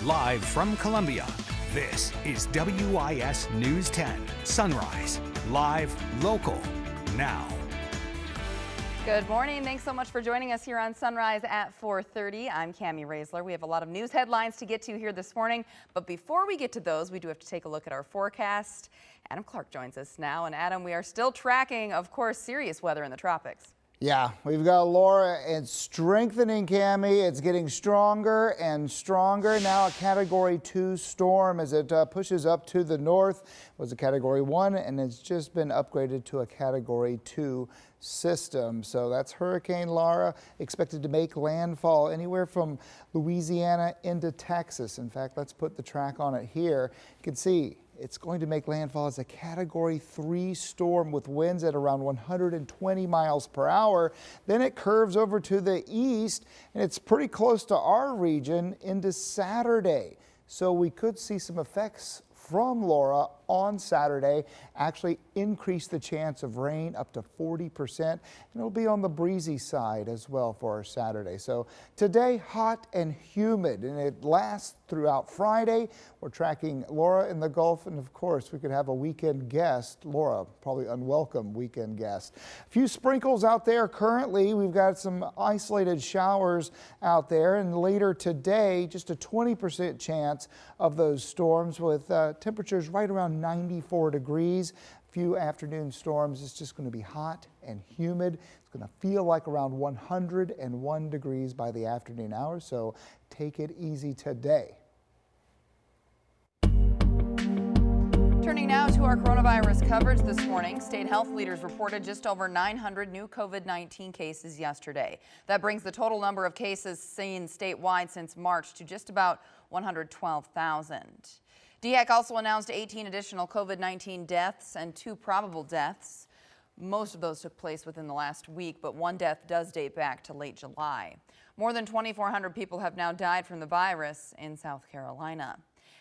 Live from Columbia, this is WIS News 10 Sunrise. Live, local, now. Good morning. Thanks so much for joining us here on Sunrise at 4:30. I'm Cami Raisler. We have a lot of news headlines to get to here this morning. But before we get to those, we do have to take a look at our forecast. Adam Clark joins us now. And Adam, we are still tracking, of course, serious weather in the tropics. Yeah, we've got Laura. It's strengthening, Cami. It's getting stronger and stronger. Now a Category 2 storm as it pushes up to the north. It was a Category 1 and it's just been upgraded to a Category 2 system. So that's Hurricane Laura, expected to make landfall anywhere from Louisiana into Texas. In fact, let's put the track on it here. You can see it's going to make landfall as a Category 3 storm with winds at around 120 miles per hour. Then it curves over to the east and it's pretty close to our region into Saturday. So we could see some effects from Laura on Saturday, actually increase the chance of rain up to 40%, and it'll be on the breezy side as well for our Saturday. So today, hot and humid, and it lasts throughout Friday. We're tracking Laura in the Gulf, and of course, we could have a weekend guest. Laura, probably unwelcome weekend guest. A few sprinkles out there currently. We've got some isolated showers out there, and later today, just a 20% chance of those storms with temperatures right around 94 degrees. A few afternoon storms. It's just going to be hot and humid. It's going to feel like around 101 degrees by the afternoon hours, so take it easy today. Turning now to our coronavirus coverage this morning, state health leaders reported just over 900 new COVID-19 cases yesterday. That brings the total number of cases seen statewide since March to just about 112,000. DHEC also announced 18 additional COVID-19 deaths and 2 probable deaths. Most of those took place within the last week, but 1 death does date back to late July. More than 2,400 people have now died from the virus in South Carolina.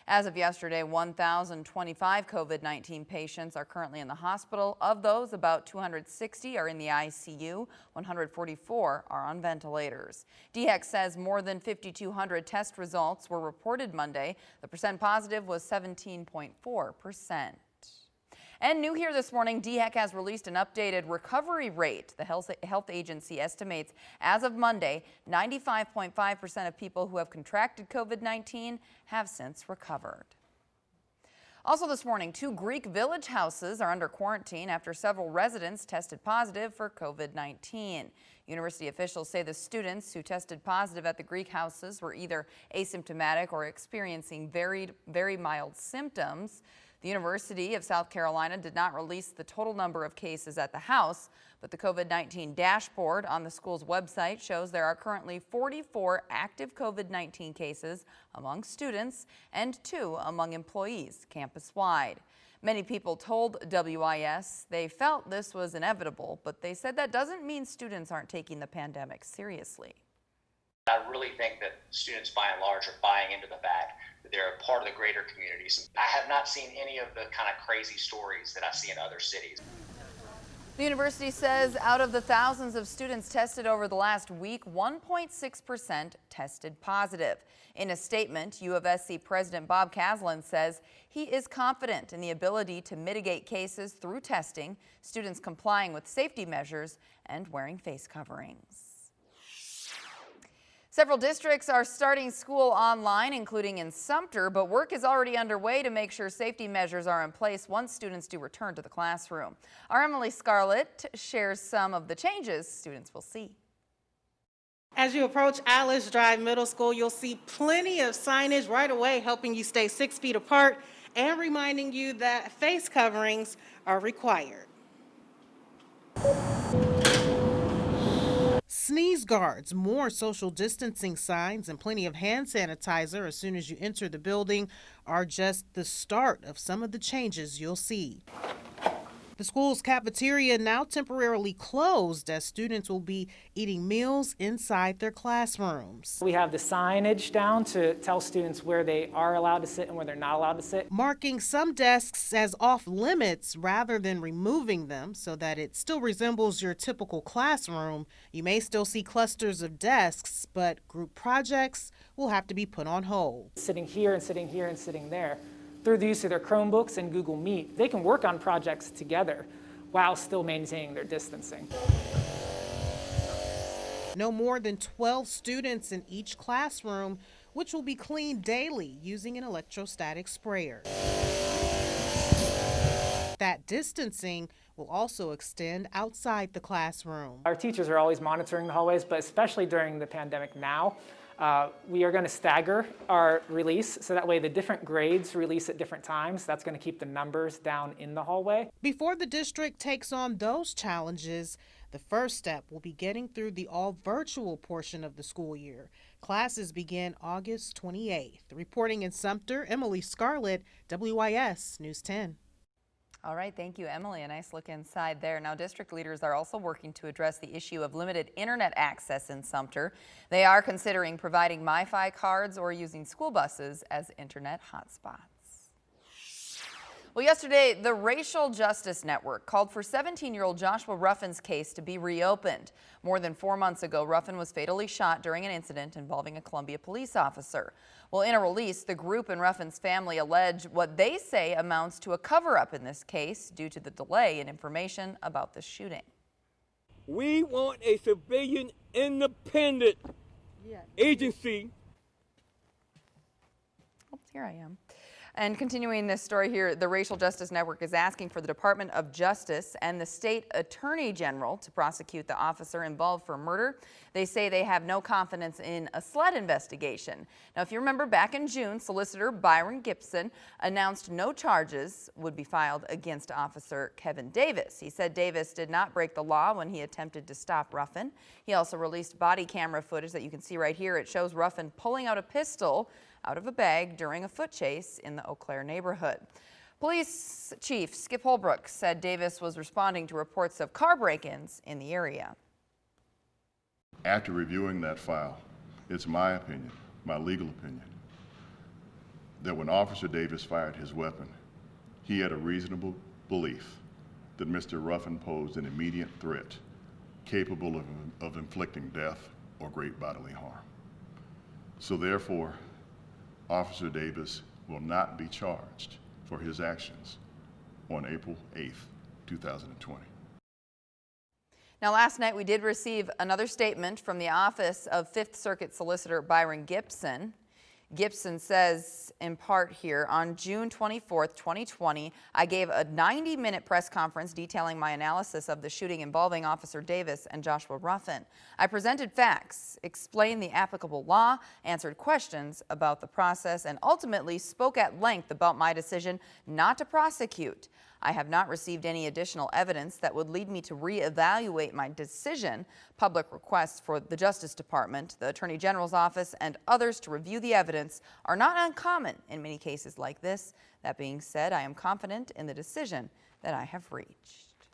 As of yesterday, 1,025 COVID-19 patients are currently in the hospital. Of those, about 260 are in the ICU, 144 are on ventilators. DHEC says more than 5,200 test results were reported Monday. The percent positive was 17.4%. And new here this morning, DHEC has released an updated recovery rate. The health agency estimates as of Monday, 95.5% of people who have contracted COVID-19 have since recovered. Also this morning, 2 Greek village houses are under quarantine after several residents tested positive for COVID-19. University officials say the students who tested positive at the Greek houses were either asymptomatic or experiencing very mild symptoms. The University of South Carolina did not release the total number of cases at the house, but the COVID-19 dashboard on the school's website shows there are currently 44 active COVID-19 cases among students and 2 among employees campus-wide. Many people told WIS they felt this was inevitable, but they said that doesn't mean students aren't taking the pandemic seriously. I really think that students, by and large, are buying into the fact that they're a part of the greater communities. I have not seen any of the kind of crazy stories that I see in other cities. The university says out of the thousands of students tested over the last week, 1.6% tested positive. In a statement, U of SC President Bob Caslin says he is confident in the ability to mitigate cases through testing, students complying with safety measures, and wearing face coverings. Several districts are starting school online, including in Sumter, but work is already underway to make sure safety measures are in place once students do return to the classroom. Our Emily Scarlett shares some of the changes students will see. As you approach Alice Drive Middle School, you'll see plenty of signage right away helping you stay 6 feet apart and reminding you that face coverings are required. Sneeze guards, more social distancing signs, and plenty of hand sanitizer as soon as you enter the building are just the start of some of the changes you'll see. The school's cafeteria now temporarily closed as students will be eating meals inside their classrooms. We have the signage down to tell students where they are allowed to sit and where they're not allowed to sit. Marking some desks as off limits rather than removing them so that it still resembles your typical classroom. You may still see clusters of desks, but group projects will have to be put on hold. Sitting here and sitting here and sitting there. Through the use of their Chromebooks and Google Meet, they can work on projects together while still maintaining their distancing. No more than 12 students in each classroom, which will be cleaned daily using an electrostatic sprayer. That distancing will also extend outside the classroom. Our teachers are always monitoring the hallways, but especially during the pandemic now, we are going to stagger our release so that way the different grades release at different times. That's going to keep the numbers down in the hallway. Before the district takes on those challenges, the first step will be getting through the all-virtual portion of the school year. Classes begin August 28th. Reporting in Sumter, Emily Scarlett, WIS News 10. All right, thank you, Emily. A nice look inside there. Now, district leaders are also working to address the issue of limited internet access in Sumter. They are considering providing MiFi cards or using school buses as internet hotspots. Well, yesterday, the Racial Justice Network called for 17-year-old Joshua Ruffin's case to be reopened. More than 4 months ago, Ruffin was fatally shot during an incident involving a Columbia police officer. Well, in a release, the group and Ruffin's family allege what they say amounts to a cover-up in this case due to the delay in information about the shooting. We want a civilian independent agency. Oh, here I am. And continuing this story here, the Racial Justice Network is asking for the Department of Justice and the State Attorney General to prosecute the officer involved for murder. They say they have no confidence in a SLED investigation. Now, if you remember back in June, Solicitor Byron Gibson announced no charges would be filed against Officer Kevin Davis. He said Davis did not break the law when he attempted to stop Ruffin. He also released body camera footage that you can see right here. It shows Ruffin pulling out a pistol out of a bag during a foot chase in the Eau Claire neighborhood. Police Chief Skip Holbrook said Davis was responding to reports of car break-ins in the area. After reviewing that file, it's my opinion, my legal opinion, that when Officer Davis fired his weapon, he had a reasonable belief that Mr. Ruffin posed an immediate threat capable of inflicting death or great bodily harm. So therefore, Officer Davis will not be charged for his actions on April 8th, 2020. Now, last night we did receive another statement from the office of Fifth Circuit Solicitor Byron Gibson. Gibson says, in part here, on June 24th, 2020, I gave a 90-minute press conference detailing my analysis of the shooting involving Officer Davis and Joshua Ruffin. I presented facts, explained the applicable law, answered questions about the process, and ultimately spoke at length about my decision not to prosecute. I have not received any additional evidence that would lead me to reevaluate my decision. Public requests for the Justice Department, the Attorney General's office, and others to review the evidence are not uncommon in many cases like this. That being said, I am confident in the decision that I have reached.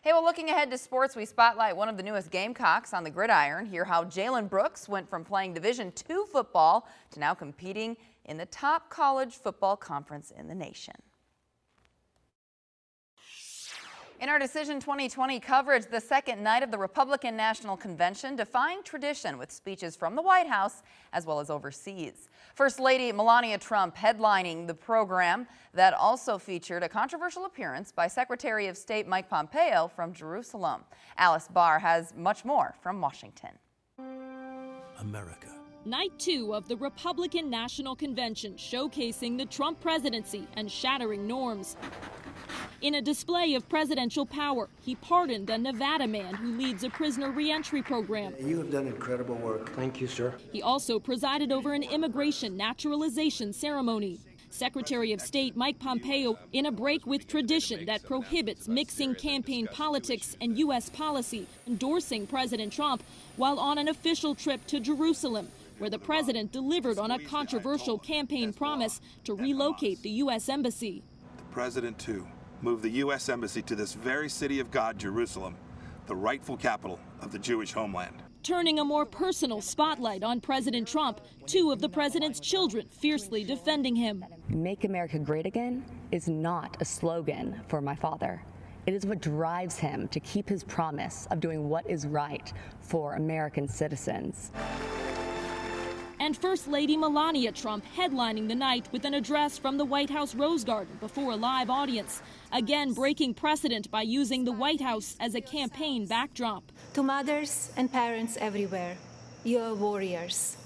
Hey, well, looking ahead to sports, we spotlight one of the newest Gamecocks on the gridiron. Hear how Jalen Brooks went from playing Division II football to now competing in the top college football conference in the nation. In our Decision 2020 coverage, the second night of the Republican National Convention defying tradition with speeches from the White House as well as overseas. First Lady Melania Trump headlining the program that also featured a controversial appearance by Secretary of State Mike Pompeo from Jerusalem. Alice Barr has much more from Washington. America. Night 2 of the Republican National Convention showcasing the Trump presidency and shattering norms. In a display of presidential power, he pardoned a Nevada man who leads a prisoner reentry program. You have done incredible work. Thank you, sir. He also presided over an immigration naturalization ceremony. Secretary of State Mike Pompeo in a break with tradition that prohibits mixing campaign politics and U.S. policy, endorsing President Trump while on an official trip to Jerusalem, where the president delivered on a controversial campaign promise to relocate the U.S. Embassy. The president, too, moved the U.S. Embassy to this very city of God, Jerusalem, the rightful capital of the Jewish homeland. Turning a more personal spotlight on President Trump, two of the president's children fiercely defending him. Make America Great Again is not a slogan for my father. It is what drives him to keep his promise of doing what is right for American citizens. And First Lady Melania Trump headlining the night with an address from the White House Rose Garden before a live audience, again breaking precedent by using the White House as a campaign backdrop. To mothers and parents everywhere, you are warriors.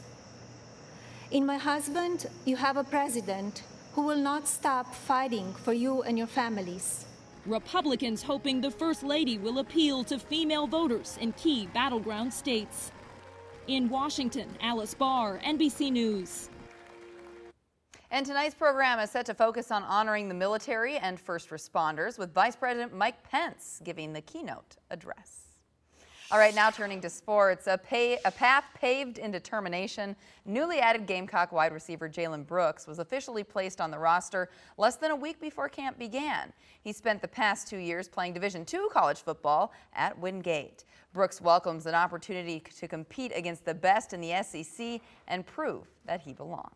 In my husband, you have a president who will not stop fighting for you and your families. Republicans hoping the First Lady will appeal to female voters in key battleground states. In Washington, Alice Barr, NBC News. And tonight's program is set to focus on honoring the military and first responders, with Vice President Mike Pence giving the keynote address. All right, now turning to sports. A path paved in determination. Newly added Gamecock wide receiver Jalen Brooks was officially placed on the roster less than a week before camp began. He spent the past 2 years playing Division II college football at Wingate. Brooks welcomes an opportunity to compete against the best in the SEC and prove that he belongs.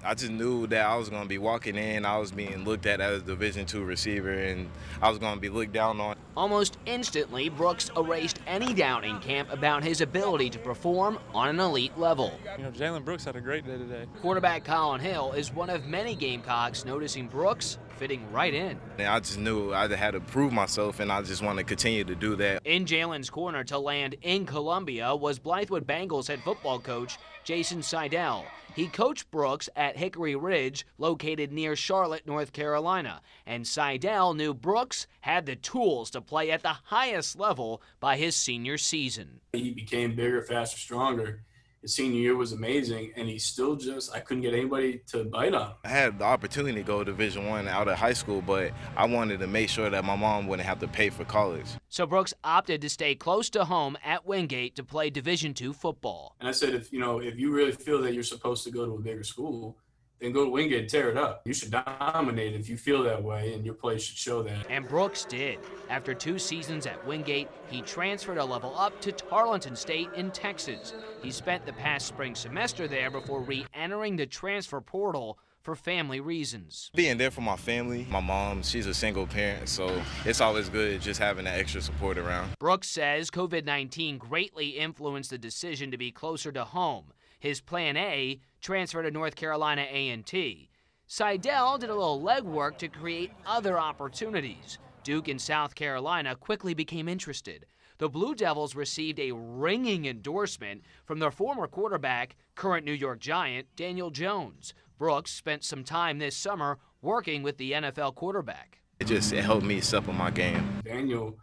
I just knew that I was going to be walking in. I was being looked at as a Division II receiver, and I was going to be looked down on. Almost instantly, Brooks erased any doubt in camp about his ability to perform on an elite level. You know, Jalen Brooks had a great day today. Quarterback Colin Hill is one of many Gamecocks noticing Brooks fitting right in. And I just knew I had to prove myself, and I just want to continue to do that. In Jalen's corner to land in Columbia was Blythewood Bengals head football coach Jason Seidel. He coached Brooks at Hickory Ridge, located near Charlotte, North Carolina. And Seidel knew Brooks had the tools to play at the highest level by his senior season. He became bigger, faster, stronger. His senior year was amazing, and he still I couldn't get anybody to bite on him. I had the opportunity to go Division I out of high school, but I wanted to make sure that my mom wouldn't have to pay for college. So Brooks opted to stay close to home at Wingate to play Division II football. And I said, if you really feel that you're supposed to go to a bigger school, then go to Wingate and tear it up. You should dominate if you feel that way, and your play should show that. And Brooks did. After 2 seasons at Wingate, he transferred a level up to Tarleton State in Texas. He spent the past spring semester there before re-entering the transfer portal for family reasons. Being there for my family, my mom, she's a single parent, so it's always good just having that extra support around. Brooks says COVID-19 greatly influenced the decision to be closer to home. His plan A, transfer to North Carolina A&T. Seidel did a little legwork to create other opportunities. Duke and South Carolina quickly became interested. The Blue Devils received a ringing endorsement from their former quarterback, current New York Giant, Daniel Jones. Brooks spent some time this summer working with the NFL quarterback. It helped me step up my game. Daniel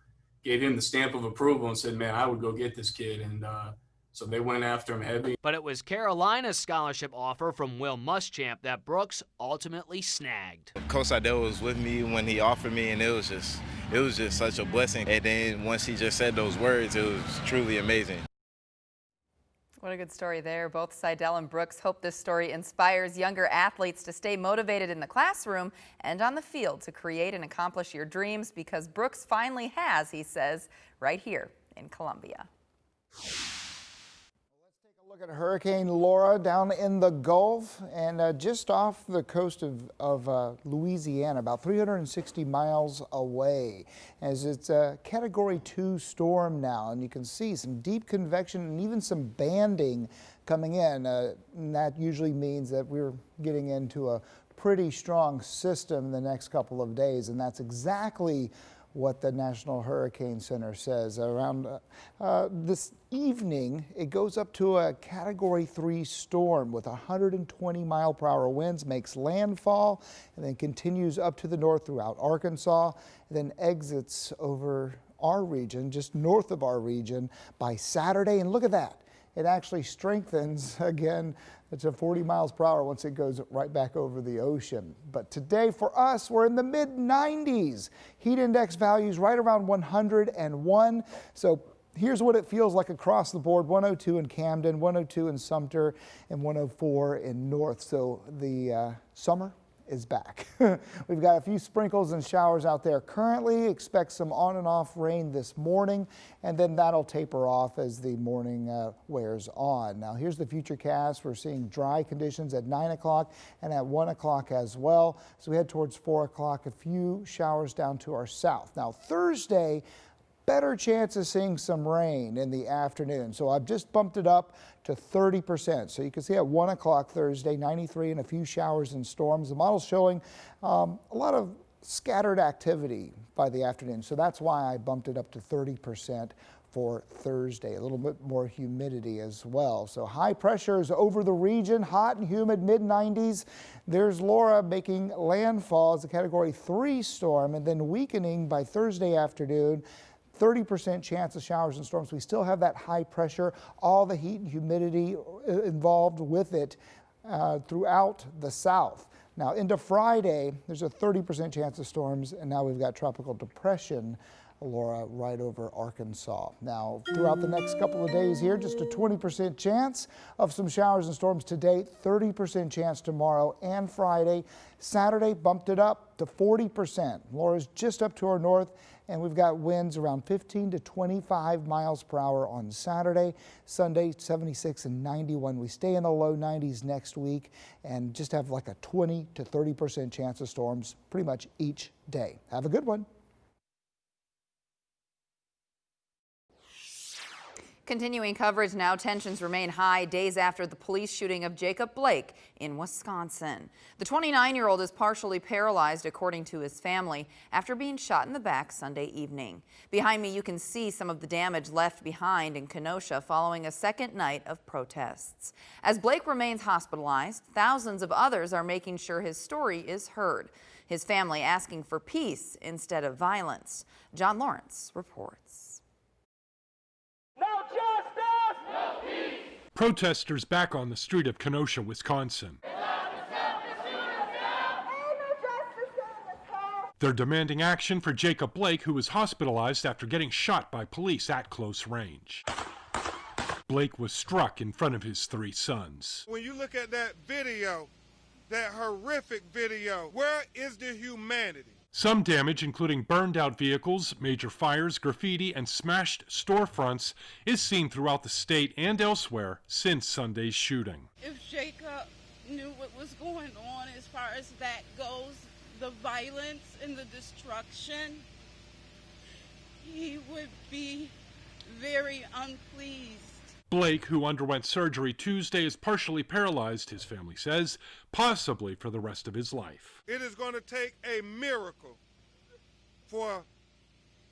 gave him the stamp of approval and said, man, I would go get this kid. And so they went after him heavy. But it was Carolina's scholarship offer from Will Muschamp that Brooks ultimately snagged. Coach Seidel was with me when he offered me, and it was just such a blessing. And then once he just said those words, it was truly amazing. What a good story there. Both Seidel and Brooks hope this story inspires younger athletes to stay motivated in the classroom and on the field to create and accomplish your dreams, because Brooks finally has, he says, right here in Columbia. Look at Hurricane Laura down in the Gulf and just off the coast of Louisiana, about 360 miles away, as it's a Category 2 storm now. And you can see some deep convection and even some banding coming in. And that usually means that we're getting into a pretty strong system the next couple of days, and that's exactly what the National Hurricane Center says. Around this evening, it goes up to a Category 3 storm with 120-mile-per-hour winds, makes landfall, and then continues up to the north throughout Arkansas, and then exits over our region, just north of our region, by Saturday. And look at that. It actually strengthens again. It's at 40 miles per hour once it goes right back over the ocean. But today for us, we're in the mid-90s. Heat index values right around 101. So here's what it feels like across the board: 102 in Camden, 102 in Sumter, and 104 in North. So the summer is back. We've got a few sprinkles and showers out there currently. Expect some on and off rain this morning, and then that'll taper off as the morning wears on. Now here's the futurecast. We're seeing dry conditions at 9 o'clock and at 1 o'clock as well. So we head towards 4 o'clock, a few showers down to our south. Now Thursday, better chance of seeing some rain in the afternoon. So I've just bumped it up to 30%. So you can see at 1 o'clock Thursday, 93 and a few showers and storms. The model's showing a lot of scattered activity by the afternoon. So that's why I bumped it up to 30% for Thursday. A little bit more humidity as well. So high pressure is over the region, hot and humid, mid-90s. There's Laura making landfall as a Category 3 storm and then weakening by Thursday afternoon. 30% chance of showers and storms. We still have that high pressure, all the heat and humidity involved with it throughout the south. Now into Friday, there's a 30% chance of storms, and now we've got tropical depression, Laura, right over Arkansas. Now throughout the next couple of days here, just a 20% chance of some showers and storms today, 30% chance tomorrow and Friday. Saturday bumped it up to 40%. Laura's just up to our north, and we've got winds around 15 to 25 miles per hour on Saturday. Sunday, 76 and 91. We stay in the low 90s next week and just have like a 20 to 30% chance of storms pretty much each day. Have a good one. Continuing coverage now, tensions remain high days after the police shooting of Jacob Blake in Wisconsin. The 29-year-old is partially paralyzed, according to his family, after being shot in the back Sunday evening. Behind me, you can see some of the damage left behind in Kenosha following a second night of protests. As Blake remains hospitalized, thousands of others are making sure his story is heard. His family asking for peace instead of violence. John Lawrence reports. Protesters back on the street of Kenosha, Wisconsin. They're demanding action for Jacob Blake, who was hospitalized after getting shot by police at close range. Blake was struck in front of his 3 sons. When you look at that video, that horrific video, where is the humanity? Some damage, including burned out vehicles, major fires, graffiti, and smashed storefronts, is seen throughout the state and elsewhere since Sunday's shooting. If Jacob knew what was going on as far as that goes, the violence and the destruction, he would be very unpleased. Blake, who underwent surgery Tuesday, is partially paralyzed, his family says, possibly for the rest of his life. It is going to take a miracle for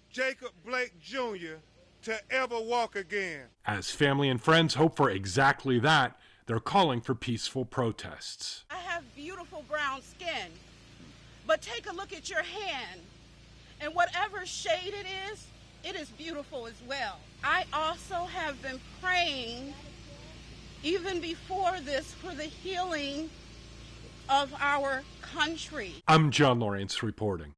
Jacob Blake Jr. to ever walk again. As family and friends hope for exactly that, they're calling for peaceful protests. I have beautiful brown skin, but take a look at your hand, and whatever shade it is beautiful as well. I also have been praying, even before this, for the healing of our country. I'm John Lawrence reporting.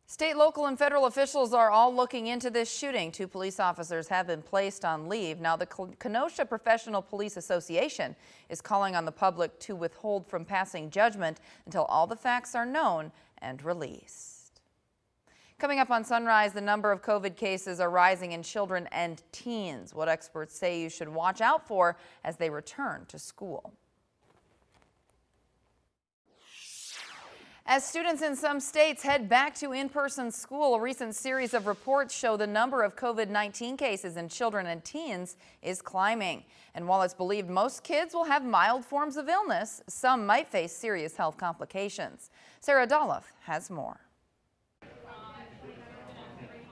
State, local, and federal officials are all looking into this shooting. 2 police officers have been placed on leave. Now, the Kenosha Professional Police Association is calling on the public to withhold from passing judgment until all the facts are known and released. Coming up on Sunrise, the number of COVID cases are rising in children and teens. What experts say you should watch out for as they return to school. As students in some states head back to in-person school, a recent series of reports show the number of COVID-19 cases in children and teens is climbing. And while it's believed most kids will have mild forms of illness, some might face serious health complications. Sarah Doloff has more.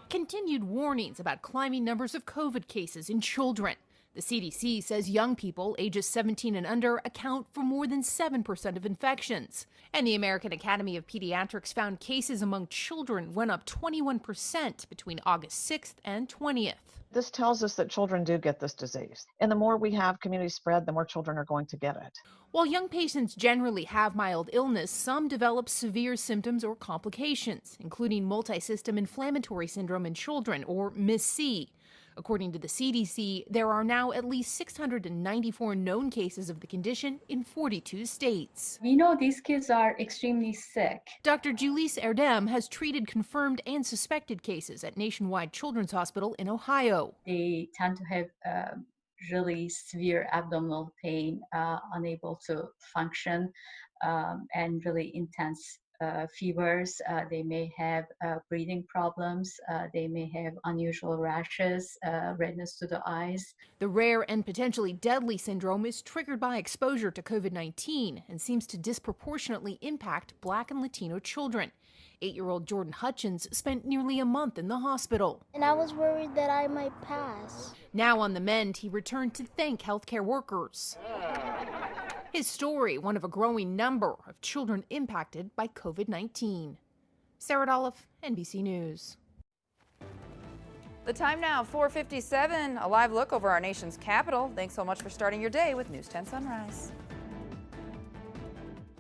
Continued warnings about climbing numbers of COVID cases in children. The CDC says young people ages 17 and under account for more than 7% of infections. And the American Academy of Pediatrics found cases among children went up 21% between August 6th and 20th. This tells us that children do get this disease. And the more we have community spread, the more children are going to get it. While young patients generally have mild illness, some develop severe symptoms or complications, including multisystem inflammatory syndrome in children, or MIS-C. According to the CDC, there are now at least 694 known cases of the condition in 42 states. We know these kids are extremely sick. Dr. Julisse Erdem has treated confirmed and suspected cases at Nationwide Children's Hospital in Ohio. They tend to have really severe abdominal pain, unable to function, and really intense fevers. They may have breathing problems. They may have unusual rashes, redness to the eyes. The rare and potentially deadly syndrome is triggered by exposure to COVID-19 and seems to disproportionately impact Black and Latino children. 8-year-old Jordan Hutchins spent nearly a month in the hospital. And I was worried that I might pass. Now on the mend, he returned to thank healthcare workers. His story, one of a growing number of children impacted by COVID-19. Sarah Dolph, NBC News. The time now, 4:57. A live look over our nation's capital. Thanks so much for starting your day with News 10 Sunrise.